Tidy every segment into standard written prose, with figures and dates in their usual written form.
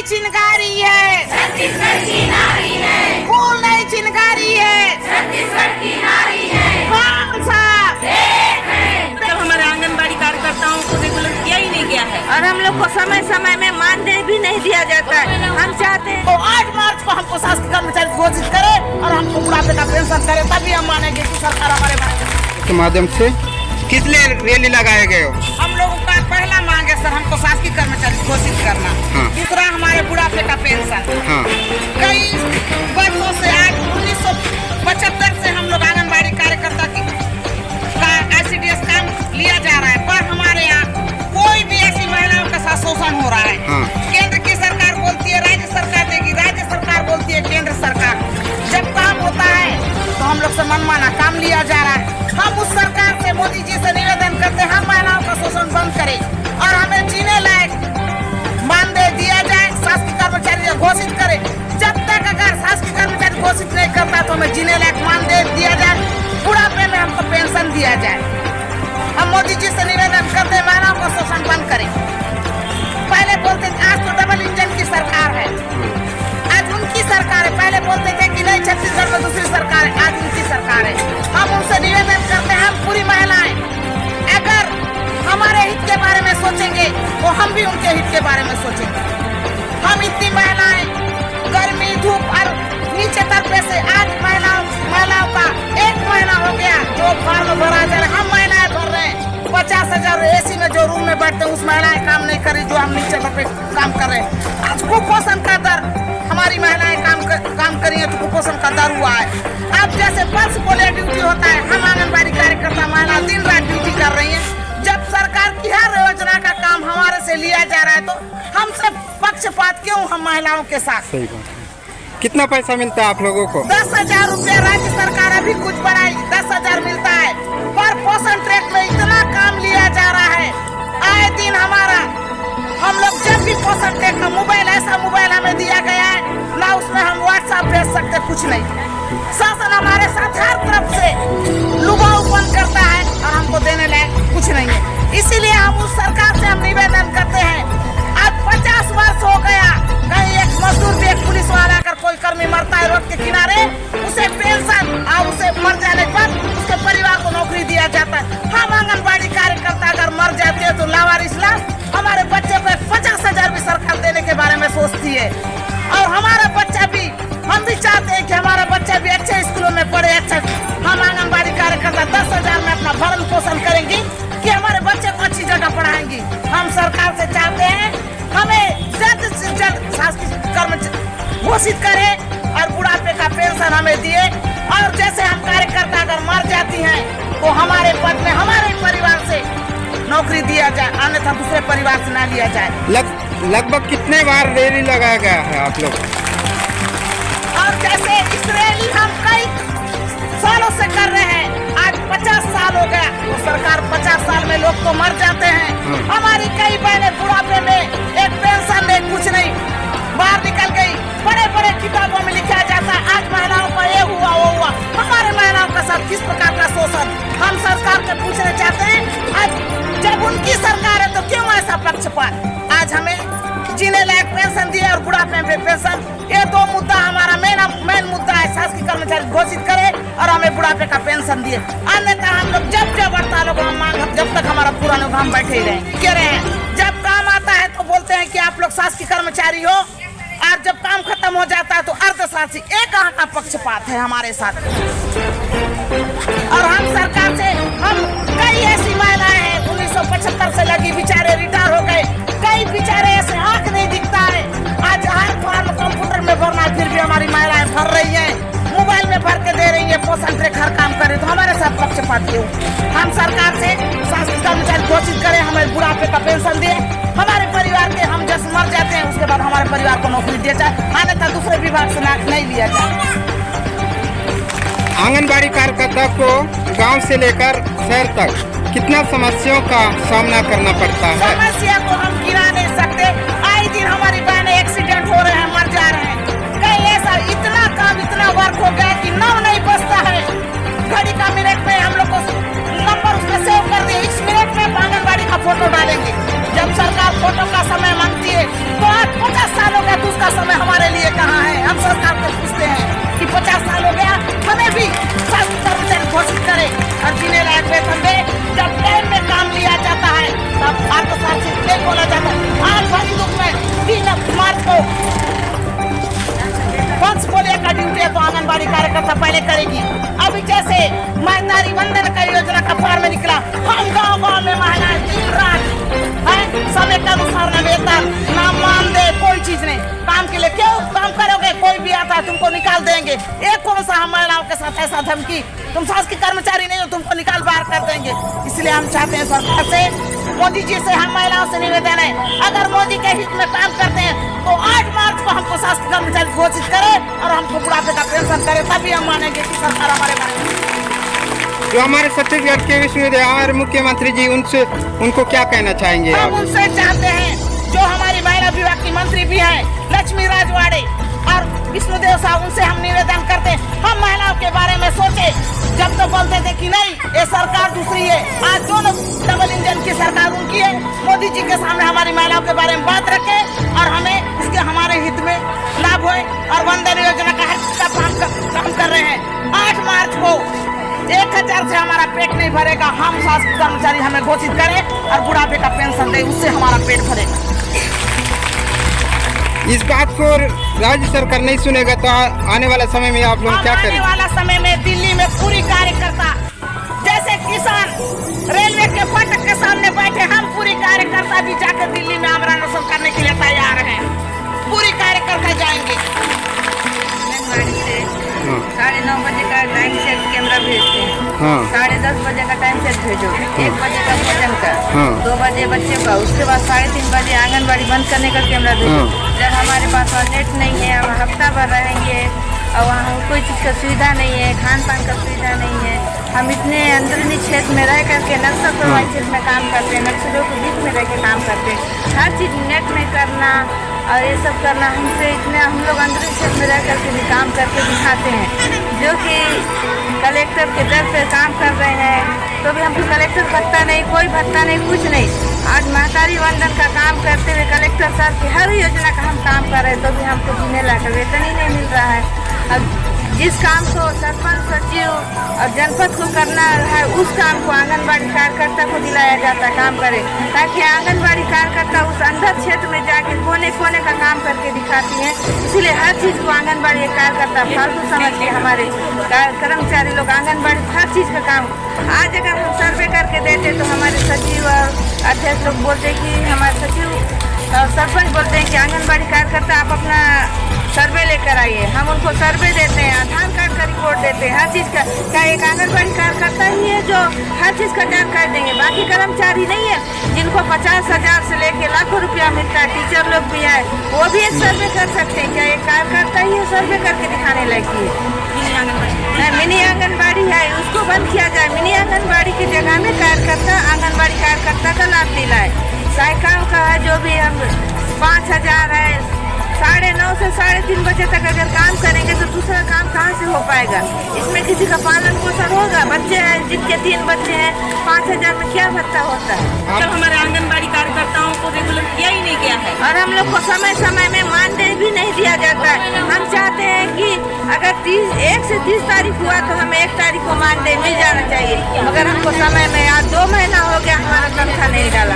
चिनगारी है, छत्तीसगढ़ की नारी है। फूल नहीं चिनगारी है, छत्तीसगढ़ की नारी है। कौन सा? जब हमारे आंगनबाड़ी कार्यकर्ताओं को रेगुलर किया ही नहीं गया है और हम लोग को समय समय में मानदेय भी नहीं दिया जाता है। हम चाहते हैं तो 8 मार्च को हमको शासकीय कर्मचारी घोषित करे और हमको बुढ़ापे का पेंशन करे, तभी हम मानेंगे कि सरकार हमारे के माध्यम से किस लिए रैली लगाए गए हो? हम लोगों का पहला मांग है सर, हमको शासकीय कर्मचारी घोषित करना। हाँ। दूसरा हमारे बुढ़ापे का पेंशन। हाँ। कई वर्षों से आज 1975 से हम लोग आंगनबाड़ी कार्यकर्ता का ICDS काम लिया जा रहा है, पर हमारे यहाँ कोई भी ऐसी महिलाओं के साथ शोषण हो रहा है। हाँ। केंद्र की सरकार बोलती है राज्य सरकार देगी, राज्य सरकार बोलती है केंद्र सरकार। जब काम होता है तो हम लोग से मनमाना काम लिया जा रहा है। हम उस सरकार से, मोदी जी से निवेदन करते हैं हम महिलाओं का शोषण बंद करें और हमें जीने लायक मानदेय दिया जाए, शासकीय कर्मचारी घोषित करे। जब तक अगर शासकीय कर्मचारी घोषित नहीं करता तो हमें जीने लायक मानदेय दिया जाए, बुढ़ापे में हमको पेंशन दिया जाए। हम मोदी जी से निवेदन करते हैं महिलाओं का शोषण बंद करें। पहले बोलते थे आज तो डबल इंजन की सरकार है, आज उनकी सरकार है। पहले बोलते थे कि नहीं छत्तीसगढ़ में दूसरी सरकार है, आज उनकी सरकार है। हम उनसे निवेदन करते हैं, हम पूरी महिलाएं अगर हमारे हित के बारे में सोचेंगे तो हम भी उनके हित के बारे में सोचेंगे। हम इतनी महिलाएं गर्मी धूप और नीचे तरफे से आज महिलाओं का 1 महीना हो गया जो फॉर्म भरा जा रहा है, हम महिलाएं भर रहे हैं। 50,000 AC में जो रूम में बैठते हैं उस महिलाएं काम नहीं करी जो हम नीचे तरफे काम कर रहे हैं। आज कुपोषण का दर, हमारी महिलाएं काम करी है तो कुपोषण का दर हुआ है। अब जैसे पल्स पोलियो ड्यूटी होता है, हम आंगनबाड़ी कार्यकर्ता महिला दिन रात ड्यूटी कर रही है। जब सरकार की हर योजना का काम हमारे से लिया जा रहा है तो हमसे पक्षपात क्यों हम महिलाओं के साथ? सही बात है। कितना पैसा मिलता है आप लोगों को? 10,000 रुपया राज्य सरकार अभी कुछ बढ़ाई, 10,000 मिलता है। पर पोषण ट्रैक में इतना काम लिया जा रहा है, आए दिन हमारा हम लोग जब भी पोषण ट्रैक का मोबाइल, ऐसा मोबाइल हमें दिया गया है ना उसमें हम व्हाट्सएप भेज सकते, कुछ नहीं। शासन हमारे साथ हर तरफ से लुभाऊपन करता है और हमको देने लायक कुछ नहीं है। इसीलिए हम उस सरकार से हम निवेदन करते हैं, आज 50 वर्ष हो गया, कहीं एक मजदूर भी, एक पुलिस वाला अगर कोई कर्मी मरता है रोड के किनारे, उसे पेंशन और उसे मर जाने पर उसके परिवार को नौकरी दिया जाता है। हम आंगनबाड़ी कार्यकर्ता अगर मर जाते हैं तो लावारिस लाश, हमारे बच्चे को 50,000 भी सरकार देने के बारे में सोचती है। और हमारा बच्चा भी, हम भी चाहते हैं कि हमारा बच्चा भी अच्छे स्कूलों में पढ़े। अच्छा, हम आंगनबाड़ी कार्यकर्ता 10,000 में अपना भरण पोषण करेंगे कि हमारे बच्चे को अच्छी जगह पढ़ाएंगी। हम सरकार से चाहते हैं हमें जल्द से जल्द शासकीय कर्मचारी घोषित करें और बुढ़ापे का पेंशन हमें दिए। और जैसे हम कार्यकर्ता अगर मर जाती हैं तो हमारे पद में हमारे परिवार से नौकरी दिया जाए, अन्यथा दूसरे परिवार से ना लिया जाए। लगभग कितने बार रैली लगाया गया है आप लोग? और जैसे इस रैली हम कई सालों से कर रहे हैं, आज 50 साल हो गया तो सरकार 50 साल में लोग तो मर जाते हैं। हमारी कई बहनें बुढ़ापे में एक पेंशन नहीं, कुछ नहीं, बाहर निकल गई। बड़े बड़े किताबों में लिखा जाता है आज महिलाओं का ये हुआ वो हुआ। हमारे महिलाओं का साथ किस प्रकार का शोषण हम सरकार से पूछना चाहते हैं। आज जब उनकी सरकार है तो क्यों ऐसा पक्षपात? आज हमें जीने लायक पेंशन दिए और बुढ़ापे में पेंशन, ये 2 मुद्दा हमारा मेन मुद्दा है। शासकीय कर्मचारी घोषित करे और हमें बुढ़ापे का पेंशन दिए, अन्यथा हम लोग जब हड़तालों को हम मांग, जब तक हमारा पूरा नहीं हम बैठे ही रहे। कह रहे हैं जब काम आता है तो बोलते हैं कि आप लोग शासकीय कर्मचारी हो, और जब काम खत्म हो जाता है तो अर्धशासी, एक कहाँ का पक्षपात है हमारे साथ। और हम सरकार से, हम कई ऐसी महिलाएं हैं 1975 से लगी, बेचारे रिटायर हो गए, कई बेचारे ऐसे आंख नहीं दिखता है। आज हर फॉर्म कंप्यूटर में भरना, फिर भी हमारी महिलाएं भर रही हैं, मोबाइल में भर के दे रही है, पोषण ट्रैक हर काम करे, तो हमारे साथ पक्षपात क्यों? हम सरकार से शासकीय कर्मचारी घोषित करें, हमें बुढ़ापे का पेंशन दिए, हमारे परिवार के, हम जैसे मर जाते हैं उसके बाद हमारे परिवार को नौकरी दिया जाए, अन्यथा दूसरे विभाग से नहीं लिया जाए। आंगनबाड़ी कार्यकर्ता को गांव से लेकर शहर तक कितना समस्याओं का सामना करना पड़ता है? समस्या को हम गिना नहीं सकते। आए दिन हमारी बहनें एक्सीडेंट हो रहे हैं, मर जा रहे हैं। कहीं ऐसा इतना काम, इतना वर्क हो गया कि नाम नहीं बचता है। घड़ी का मिनट में हम लोग को नंबर उसमें सेव कर दिए, इस मिनट में आंगनबाड़ी का फोटो डालेंगे। जब सरकार फोटो का समय मांगती है तो आज 50 साल हो गए और जीने लायक वेतन दे। जब टाइम में काम लिया जाता है तब अर्थशास्त्री नहीं बोला जाता है। आज बंदूक में 3 मार्च को वंश बोले का ड्यूटी है तो आंगनबाड़ी कार्यकर्ता पहले करेगी। अभी जैसे महिलारी वंदन का योजना का फॉर्म निकला, हम गाँव में महिलाएं दिन रात समय के अनुसार न वेतन न मानदेय कोई चीज नहीं। काम के लिए क्यों काम करोगे? कोई भी आता है तुमको निकाल देंगे। एक कौन सा हम महिलाओं के साथ ऐसा धमकी, तुम शासकीय कर्मचारी नहीं हो, तुमको निकाल बाहर कर देंगे। इसलिए हम चाहते हैं सरकार से, मोदी जी से हम महिलाओं से निवेदन है, अगर मोदी के हित में काम करते हैं तो 8 मार्च को हमको शासकीय कर्मचारी घोषित करे और हमको बुढ़ापे का पेंशन करे, तभी हम मानेंगे कि सरकार हमारे बारे में। जो हमारे छत्तीसगढ़ के विश्वविद्यालय हमारे मुख्यमंत्री जी उनको क्या कहना चाहेंगे? हम उनसे चाहते हैं, जो हमारी महिला विभाग की मंत्री भी हैं लक्ष्मी राजवाड़े और विष्णुदेव साहब, उनसे हम निवेदन करते हैं हम महिलाओं के बारे में सोचे। जब तो बोलते थे कि नहीं ये सरकार दूसरी है, आज दोनों डबल इंजन की सरकार उनकी है। मोदी जी के सामने हमारी महिलाओं के बारे में बात रखे और हमें इसके हमारे हित में लाभ होए और वंदन योजना का हर चीज का काम कर रहे हैं। 8 मार्च को 1000 से हमारा पेट नहीं भरेगा, हम शासकीय कर्मचारी हमें घोषित करें और बुढ़ापे का पेंशन दे, उससे हमारा पेट भरेगा। इस बात को राज्य सरकार नहीं सुनेगा तो आने वाला समय में आप लोग क्या करें? आने वाला समय में दिल्ली में पूरी कार्यकर्ता, जैसे किसान रेलवे के फाटक के सामने बैठे, हम पूरी कार्यकर्ता भी जाकर दिल्ली में आमरण अनशन करने के लिए तैयार हैं। पूरी कार्यकर्ता जाएंगे। आंगनबाड़ी से 9:30 बजे का टाइम सेट कैमरा भेजते हैं, हाँ। 10:30 बजे का टाइम सेट भेजो, 1 बजे का भोजन का, हाँ। 2 बजे बच्चे का, उसके बाद 3:30 बजे आंगनबाड़ी बंद करने का कैमरा भेजो। हाँ। जब हमारे पास वहाँ नेट नहीं है, हम हफ्ता भर रहेंगे और वहाँ कोई चीज़ का सुविधा नहीं है, खान पान का सुविधा नहीं है, हम इतने अंदरूनी क्षेत्र में रह करके नक्सल प्रभावित क्षेत्र में काम करते हैं, नक्सलियों के बीच में रह के काम करते हैं, हर चीज़ नेट में करना और ये सब करना हमसे इतने, हम लोग अंदरूनी क्षेत्र में रह करके भी काम करके दिखाते हैं। जो कि कलेक्टर के दर पे काम कर रहे हैं तो भी हमको कलेक्टर भत्ता नहीं, कोई भत्ता नहीं, कुछ नहीं। आज महतारी वंदन का काम करते हुए कलेक्टर साहब की हर योजना का हम काम कर रहे हैं तो भी हमको जीने लायक वेतन ही नहीं मिल रहा है। अब जिस काम को सरपंच, सचिव और जनपद को करना है उस काम को आंगनबाड़ी कार्यकर्ता को दिलाया जाता है काम करे, ताकि आंगनबाड़ी कार्यकर्ता उस अंदर क्षेत्र में जाके कोने कोने का काम करके दिखाती है। इसलिए हर चीज़ को आंगनबाड़ी कार्यकर्ता फालतू समझ के हमारे कर्मचारी लोग आंगनबाड़ी हर चीज़ का काम, आज अगर हम सर्वे करके देते तो हमारे सचिव और अध्यक्ष लोग बोलते कि हमारे सचिव और सरपंच बोलते हैं कि आंगनबाड़ी कार्यकर्ता आप अपना सर्वे लेकर आइए, हम उनको सर्वे देते हैं, आधार कार्ड का रिपोर्ट देते हैं, हर चीज़ का। क्या एक आंगनबाड़ी कार्यकर्ता ही है जो हर चीज़ का जानकारी देंगे? बाकी कर्मचारी नहीं है जिनको 50,000 से लेके लाखों रुपया मिलता है, टीचर लोग भी है, वो भी एक सर्वे कर सकते हैं। क्या एक कार्यकर्ता ही है सर्वे करके दिखाने लायक है? मिनी आंगनबाड़ी है, उसको बंद किया जाए। मिनी आंगनबाड़ी की जगह में कार्यकर्ता आंगनबाड़ी कार्यकर्ता का लाभ दिलाए। साइकाम का है जो भी हम 5,000 है, 9:30 से 3:30 बजे तक अगर काम करेंगे तो दूसरा काम कहाँ से हो पाएगा? इसमें किसी का पालन पोषण होगा? बच्चे हैं जिनके 3 बच्चे हैं, 5,000 में क्या भत्ता होता है? जब हमारे आंगनबाड़ी कार्यकर्ताओं को रेगुलर किया ही नहीं गया है और हम लोग को समय समय में मानदेय भी नहीं दिया जाता है। हम चाहते हैं कि अगर 1 से 30 तारीख हुआ तो हमें 1 तारीख को मानदेय मिल जाना चाहिए, मगर हमको समय में आज 2 महीना हो गया हमारा तनख्वाह नहीं डाला।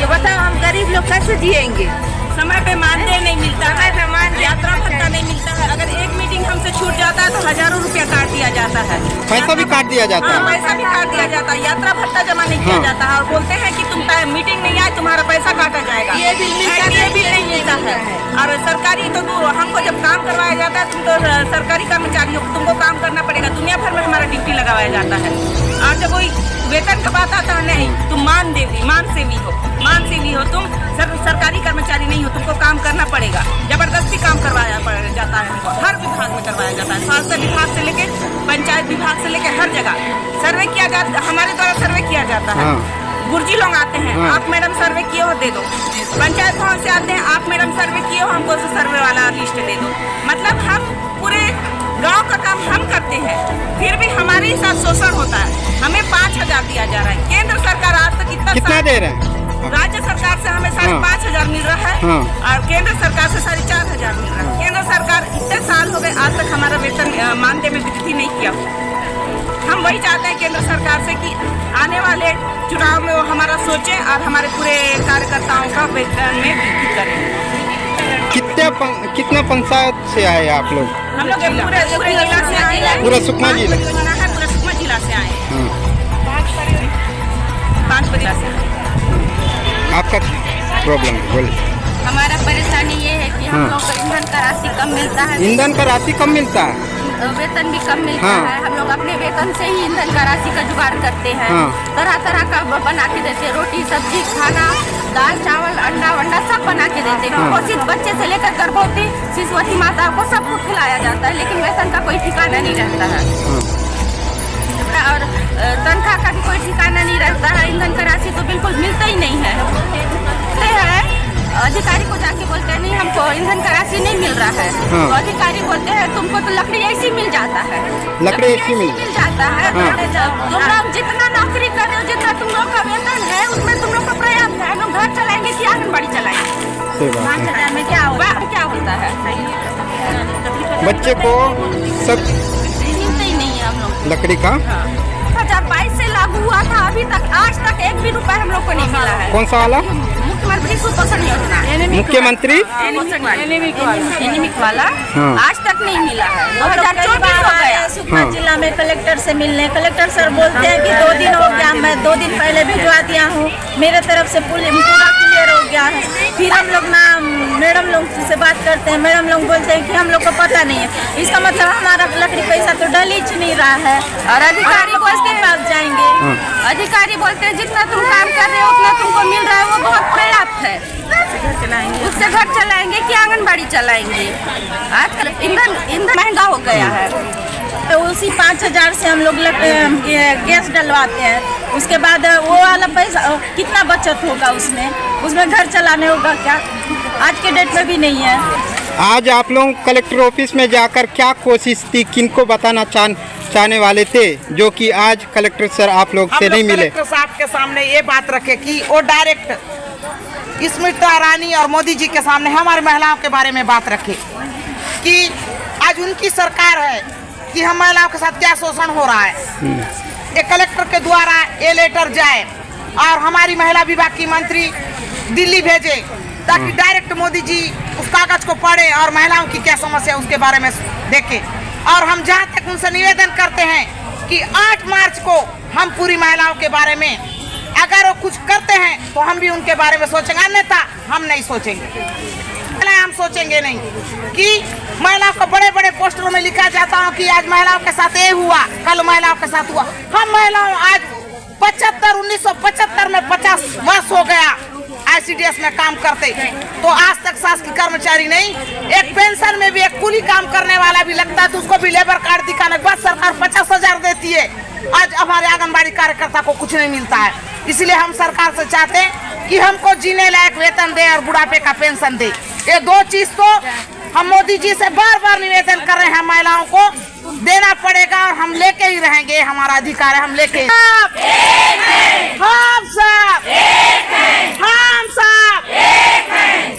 तो बताओ हम गरीब लोग कैसे जिएंगे? समय पे मानदेय नहीं मिलता है, समय पे मानदेय यात्रा भत्ता नहीं मिलता है। अगर एक मीटिंग हमसे छूट जाता है तो हजारों रुपया काट दिया जाता है, पैसा भी काट दिया जाता हाँ, है। पैसा भी काट दिया जाता है, यात्रा भत्ता जमा नहीं किया हाँ। जाता है और बोलते हैं कि तुम मीटिंग नहीं आए तुम्हारा पैसा काटा जाएगा। ये बिल मिलता ये बिल नहीं मिलता है। और सरकारी तो हमको जब काम करवाया जाता है, तुम तो सरकारी कर्मचारी हो, तुमको काम करना पड़ेगा, दुनिया भर में हमारा ड्यूटी लगाया जाता है। और जब कोई वेतन का बात आता है, नहीं तुम मानसेवी हो, तुम सरकारी कर्मचारी नहीं हो, तुमको काम करना पड़ेगा। जबरदस्ती काम करवाया जाता है हमको, हर विभाग में करवाया जाता है, स्वास्थ्य विभाग से लेके पंचायत विभाग से लेके हर जगह सर्वे किया जाता है, हमारे द्वारा सर्वे किया जाता है। गुरुजी लोग आते हैं, हाँ। आप मैडम सर्वे किए हो दे दो, पंचायत भवन से आते हैं, आप मैडम सर्वे किए हो हमको सर्वे वाला लिस्ट दे दो। मतलब हम पूरे गांव का काम हम करते हैं, फिर भी हमारे साथ शोषण होता है। हमें 5,000 दिया जा रहा है, केंद्र सरकार आज तक कितना दे रहे हैं? राज्य सरकार से हमें 5,500 मिल रहा है और केंद्र सरकार से 4,500 मिल रहा है। केंद्र सरकार इतने साल हो गए आज तक हमारा वेतन मानदेय में वृद्धि नहीं किया। हम वही चाहते हैं केंद्र सरकार से कि आने वाले चुनाव में वो हमारा सोचें और हमारे पूरे कार्यकर्ताओं का वेतन में वृद्धि करें। कितना पंचायत से आए आप लोग? हम लोग पूरे जिला से आए हैं। पूरा सुकमा जिला? पूरा सुकमा जिला से आए हैं। 5 जिला से। आपका प्रॉब्लम बोलिए। हमारा परेशानी ये है कि हम लोग को ईंधन का राशि कम मिलता है। ईंधन का राशि कम मिलता है? वेतन भी कम मिलता है। हम लोग अपने वेतन से ही ईंधन का राशि का जुगाड़ करते हैं। तरह तरह का बना के देते हैं, रोटी सब्जी खाना, दाल चावल अंडा वंडा सब बना के देते हैं। कुपोषित बच्चे से लेकर गर्भवती शिशुवती माता को सबको खिलाया जाता है, लेकिन वेतन का कोई ठिकाना नहीं रहता है और तनख्वाह का भी कोई ठिकाना नहीं रहता है। ईंधन का राशि तो बिल्कुल मिलता ही नहीं है। अधिकारी को जाके बोलते हैं नहीं हमको ईंधन का राशि नहीं मिल रहा है। तो अधिकारी बोलते हैं तुमको तो लकड़ी ऐसी मिल जाता है, लकड़ी ऐसी मिल जाता है। तुम लोग जितना नौकरी कर रहे हो, जितना तुम लोग का वेतन है उसमें तुम लोग को पर्याप्त है। हम लोग घर चलाएंगे कि आंगनबाड़ी चलाएंगे? में क्या होता है? बच्चे को सब मिलता ही नहीं है हम लोग। लकड़ी का 2022 से लागू हुआ था, अभी तक आज तक एक भी रुपया हम लोग को नहीं मिला है। कौन सा वाला? मुख्यमंत्री सुपोषण योजना। मुख्यमंत्री एनीमिक वाला आज तक नहीं मिला है। 2024 हो गया। सुकमा जिला में कलेक्टर से मिलने, कलेक्टर सर बोलते हैं कि 2 दिन हो गया, मैं 2 दिन पहले भिजवा दिया हूँ, मेरे तरफ से पूरा क्लियर हो गया है। फिर हम लोग ना मैडम लोग से बात करते हैं, मैडम लोग बोलते हैं कि हम लोग को पता नहीं है। इसका मतलब हमारा लकड़ी पैसा तो डल ही नहीं रहा है और अधिकारी को इसके पास जाएंगे। अधिकारी बोलते हैं जितना तुम काम कर रहे हो उतना तुमको मिल रहा है, वो बहुत पर्याप्त है। उससे घर चलाएंगे कि आंगनबाड़ी चलाएंगे? आजकल ईंधन महंगा हो गया है। तो उसी 5000 से हम लोग गैस डलवाते हैं। उसके बाद वो वाला पैसा कितना बचत होगा उसमें घर चलाने होगा क्या? आज के डेट में भी नहीं है। आज आप लोग कलेक्टर ऑफिस में जाकर क्या कोशिश थी, किनको बताना चाहने वाले थे जो कि आज कलेक्टर सर आप लोग से नहीं मिले? कलेक्टर साहब के सामने ये बात रखे कि वो डायरेक्ट स्मृति ईरानी और मोदी जी के सामने हमारी महिलाओं के बारे में बात रखे कि आज उनकी सरकार है कि हम महिलाओं के साथ क्या शोषण हो रहा है। एक कलेक्टर के द्वारा ये लेटर जाए और हमारी महिला विभाग की मंत्री दिल्ली भेजे ताकि डायरेक्ट मोदी जी उस कागज को पढ़े और महिलाओं की क्या समस्या उसके बारे में देखें। और हम जहाँ तक उनसे निवेदन करते हैं कि 8 मार्च को हम पूरी महिलाओं के बारे में अगर वो कुछ करते हैं तो हम भी उनके बारे में सोचेंगे, अन्यथा हम नहीं सोचेंगे। हम सोचेंगे नहीं कि महिलाओं को बड़े बड़े पोस्टरों में लिखा जाता है कि आज महिलाओं के साथ ये हुआ, कल महिलाओं के साथ हुआ। हम महिलाओं आज 1975 में 50 वर्ष हो गया ICDS में काम करते, तो आज तक शासकीय कर्मचारी नहीं, एक पेंशन में भी एक कुली काम करने वाला भी लगता है तो उसको भी लेबर कार्ड दिखाने के बाद सरकार 50,000 देती है। आज हमारे आंगनबाड़ी कार्यकर्ता को कुछ नहीं मिलता है। इसलिए हम सरकार से चाहते हैं कि हमको जीने लायक वेतन दे और बुढ़ापे का पेंशन दे। ये 2 चीज तो हम मोदी जी से बार बार निवेदन कर रहे हैं, महिलाओं को देना पड़ेगा और हम लेके ही रहेंगे। हमारा अधिकार है, हम लेके हम सब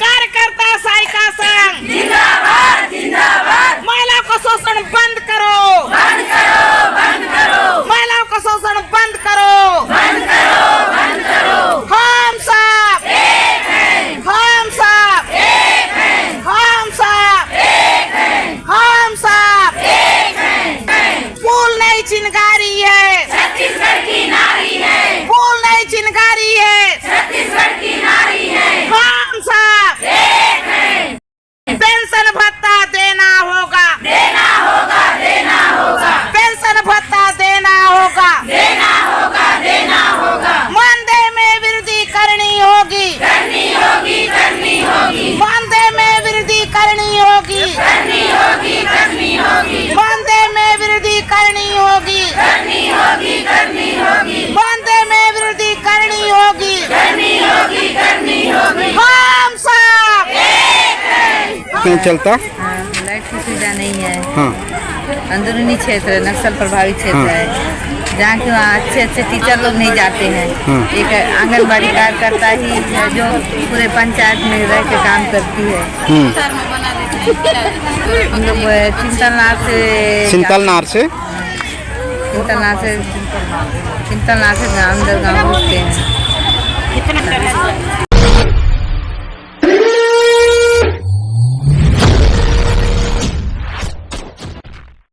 कार्यकर्ता साई का संग जिंदाबाद जिंदाबाद। महिलाओं को शोषण बंद करो, बंद करो, बंद करो, महिलाओं को शोषण बंद करो, बंद करो, बंद करो। हम सब एक हैं, हम सब एक हैं, हम सब एक हैं, हम सब एक हैं। फूल नहीं चिनगारी है, छत्तीसगढ़ की नारी है, फूल नहीं चिनगारी है, छत्तीसगढ़ की नारी है। हम सब एक हैं, पेंशन भत्ता देना होगा, देना होगा, देना होगा, पेंशन भत्ता देना होगा, देना होगा, देना होगा। मानदेय में वृद्धि करनी होगी, करनी होगी, करनी होगी, मानदेय में वृद्धि करनी होगी, करनी होगी, करनी होगी, मानदेय में वृद्धि करनी होगी, करनी होगी, करनी होगी, मानदेय में वृद्धि करनी होगी, करनी होगी, करनी होगी। हम सब नहीं चलता। लाइट की सुविधा नहीं है। हाँ, अंदरूनी क्षेत्र है, नक्सल प्रभावित क्षेत्र है, जहाँ कि वहाँ अच्छे टीचर लोग नहीं जाते हैं। एक आंगनबाड़ी कार्यकर्ता ही है जो पूरे पंचायत में रह के काम करती है। हम लोग चिंतलनार से चिंतलनाथ से अंदर गाँव घुसते हैं। कितना